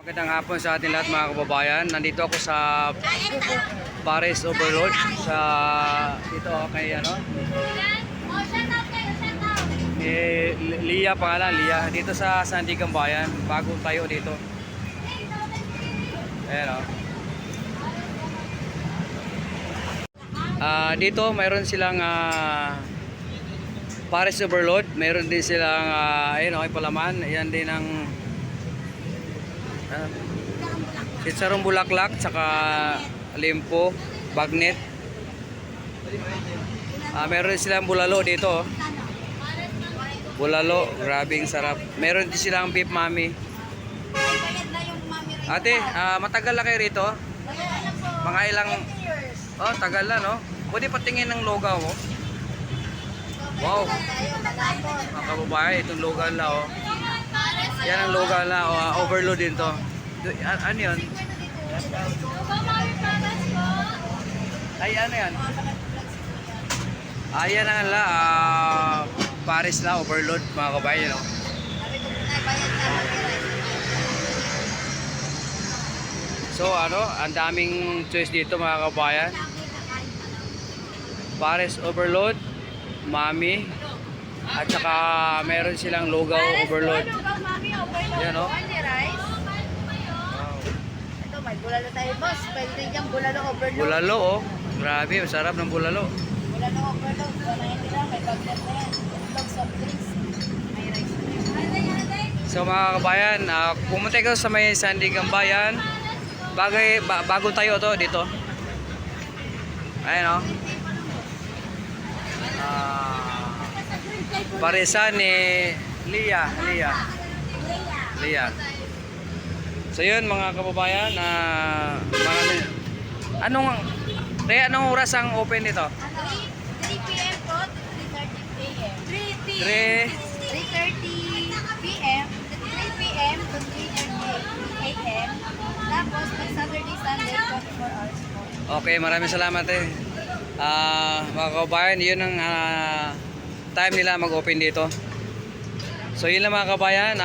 Magandang hapon sa ating lahat mga kababayan. Nandito ako sa Pares Overload sa dito kay Lia pangalan, Lia. Dito sa Sandigan Bayan, bago tayo dito. Ayan o. Dito mayroon silang Pares Overload, mayroon din silang ayun okay palaman. Ayan din ang Sitsarong bulaklak, tsaka limpo, bagnet. Meron silang bulalo dito. Bulalo, grabing sarap. Meron din silang beef mami. Ate, matagal na kayo rito? Mga ilang... Oh, tagal na no? Pwede patingin ng logaw oh. Wow. Mga kababayan, itong logal na oh. Yan ang logal na oh, overload din to. Ano yun? Ay ano yan? Ayan ang Pares na overload mga kabayan no? So ang daming choice dito mga kabayan. Pares overload, mami, at saka meron silang lugaw overload. Yan o. May bulalo tayo boss, pwede din yung bulalo overload. Bulalo oh, grabe, masarap ng bulalo. Bulalo overload, hindi lang, may bagnet na yan. Itlog, soft drinks, may rice na yan. So mga kabayan, pumunta kayo sa may Sandigan Bayan. Bago tayo to dito. Ayan oh. Paresan ni Lia. So yun mga kababayan, anong oras ang open nito? 3 p.m. po, 3:30 a.m. 3:30 p.m. to 3:30 a.m. Tapos pag Saturday, Sunday, 24 hours po. Okay, maraming salamat mga kababayan, yun ang time nila mag-open dito. So yun lang mga kabayan,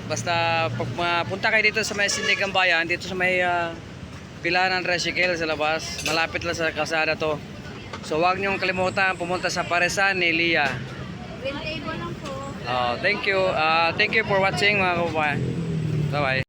basta pag punta kayo dito sa may Sandigan Bayan, dito sa may pilahan ng tricycle sa labas, malapit lang sa kalsada to. So huwag niyong kalimutan pumunta sa Paresan ni Lia. Green table lang po. Thank you for watching mga kababayan. Bye bye.